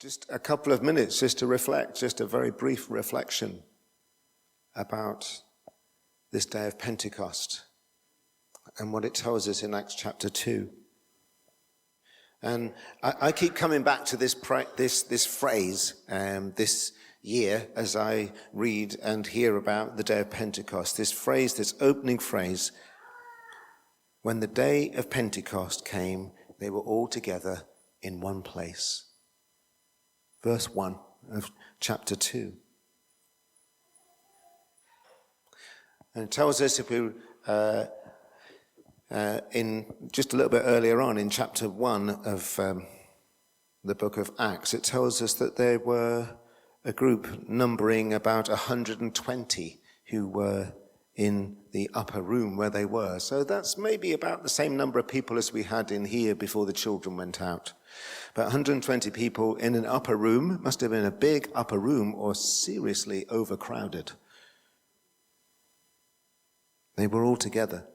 Just a couple of minutes just to reflect, just a very brief reflection about this day of Pentecost and what it tells us in Acts chapter 2. And I keep coming back to this phrase this year as I read and hear about the day of Pentecost. This phrase, this opening phrase, when the day of Pentecost came, they were all together in one place. Verse 1 of chapter 2. And it tells us, if we in just a little bit earlier on in chapter 1 of the book of Acts, it tells us that there were a group numbering about 120 who were in the upper room where they were. So that's maybe about the same number of people as we had in here before the children went out. But 120 people in an upper room, must have been a big upper room or seriously overcrowded. They were all together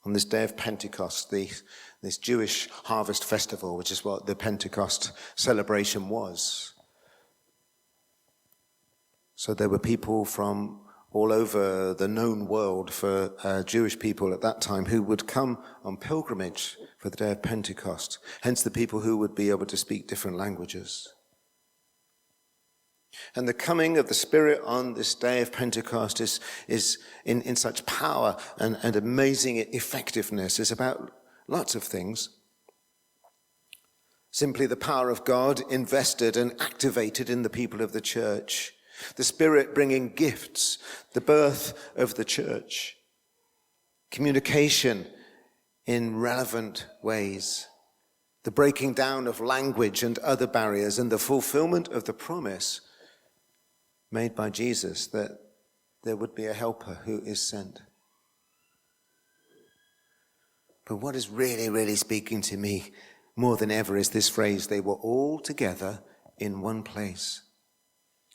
on this day of Pentecost, this Jewish harvest festival, which is what the Pentecost celebration was. So there were people from all over the known world for Jewish people at that time who would come on pilgrimage for the day of Pentecost. Hence the people who would be able to speak different languages. And the coming of the Spirit on this day of Pentecost is in such power and amazing effectiveness is about lots of things. Simply the power of God invested and activated in the people of the church. The Spirit bringing gifts, the birth of the church, communication in relevant ways, the breaking down of language and other barriers, and the fulfillment of the promise made by Jesus that there would be a helper who is sent. But what is really, really speaking to me more than ever is this phrase, they were all together in one place.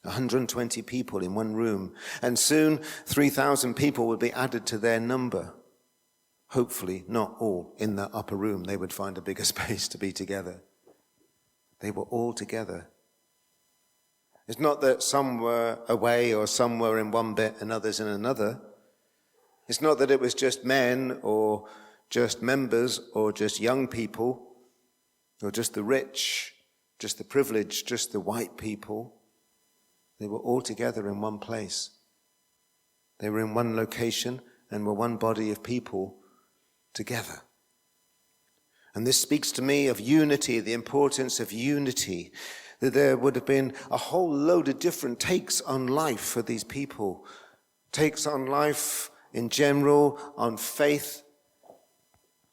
120 people in one room, and soon 3,000 people would be added to their number. Hopefully not all in the upper room. They would find a bigger space to be together. They were all together. It's not that some were away or some were in one bit and others in another. It's not that it was just men or just members or just young people or just the rich, just the privileged, just the white people. They were all together in one place. They were in one location and were one body of people together. And this speaks to me of unity, the importance of unity, that there would have been a whole load of different takes on life for these people. Takes on life in general, on faith,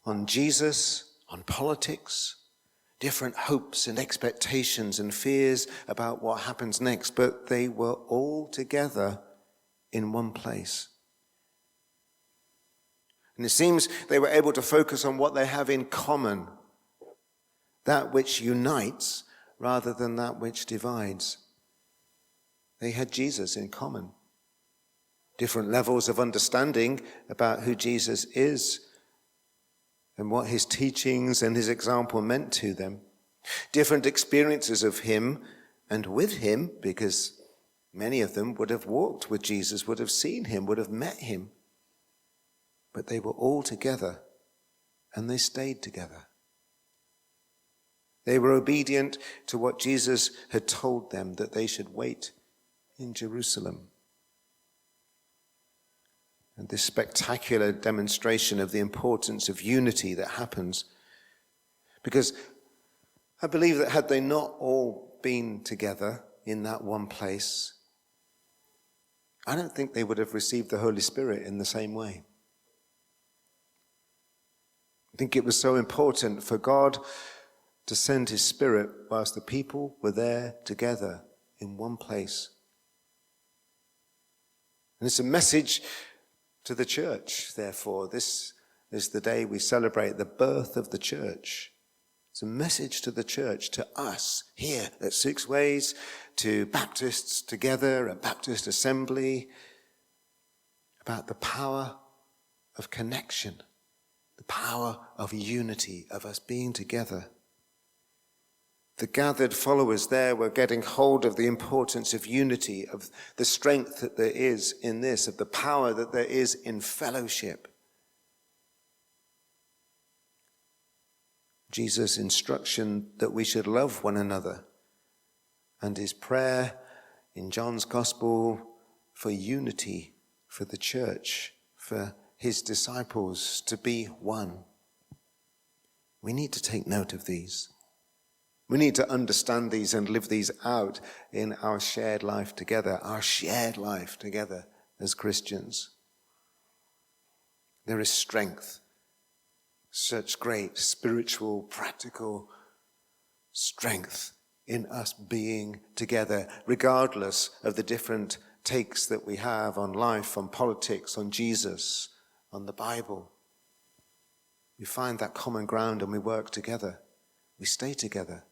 on Jesus, on politics. Different hopes and expectations and fears about what happens next, but they were all together in one place. And it seems they were able to focus on what they have in common, that which unites rather than that which divides. They had Jesus in common. Different levels of understanding about who Jesus is and what his teachings and his example meant to them. Different experiences of him and with him, because many of them would have walked with Jesus, would have seen him, would have met him. But they were all together, and they stayed together. They were obedient to what Jesus had told them, that they should wait in Jerusalem. And this spectacular demonstration of the importance of unity that happens. Because I believe that had they not all been together in that one place, I don't think they would have received the Holy Spirit in the same way. I think it was so important for God to send his Spirit whilst the people were there together in one place. And it's a message to the church, therefore. This is the day we celebrate the birth of the church. It's a message to the church, to us here at Six Ways, to Baptists together at Baptist Assembly, about the power of connection, the power of unity, of us being together. The gathered followers there were getting hold of the importance of unity, of the strength that there is in this, of the power that there is in fellowship. Jesus' instruction that we should love one another, and his prayer in John's Gospel for unity, for the church, for his disciples to be one. We need to take note of these. We need to understand these and live these out in our shared life together as Christians. There is strength, such great spiritual, practical strength in us being together, regardless of the different takes that we have on life, on politics, on Jesus, on the Bible. We find that common ground and we work together. We stay together.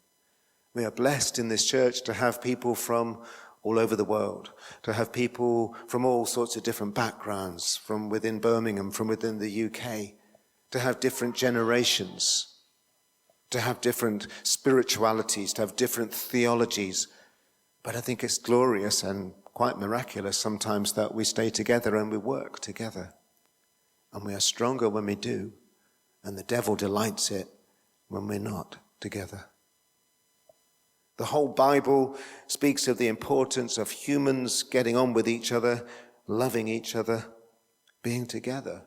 We are blessed in this church to have people from all over the world, to have people from all sorts of different backgrounds, from within Birmingham, from within the UK, to have different generations, to have different spiritualities, to have different theologies. But I think it's glorious and quite miraculous sometimes that we stay together and we work together. And we are stronger when we do, and the devil delights it when we're not together. The whole Bible speaks of the importance of humans getting on with each other, loving each other, being together.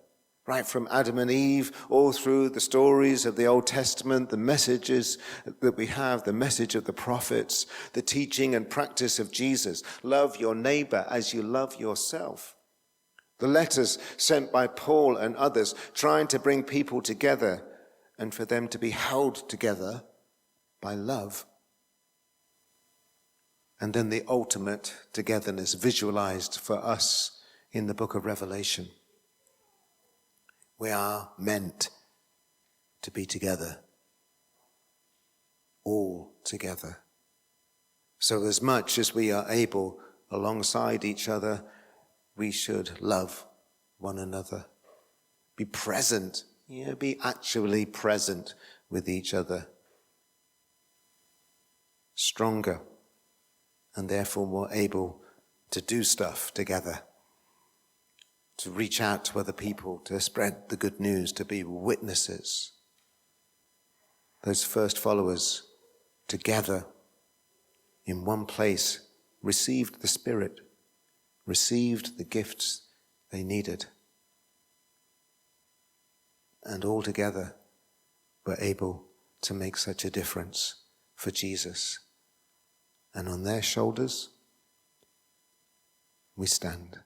Right from Adam and Eve, all through the stories of the Old Testament, the messages that we have, the message of the prophets, the teaching and practice of Jesus. Love your neighbor as you love yourself. The letters sent by Paul and others, trying to bring people together and for them to be held together by love. And then the ultimate togetherness visualized for us in the book of Revelation. We are meant to be together, all together. So as much as we are able alongside each other, we should love one another. Be present, be actually present with each other. Stronger, and therefore more able to do stuff together, to reach out to other people, to spread the good news, to be witnesses. Those first followers together in one place received the Spirit, received the gifts they needed, and all together were able to make such a difference for Jesus. And on their shoulders, we stand.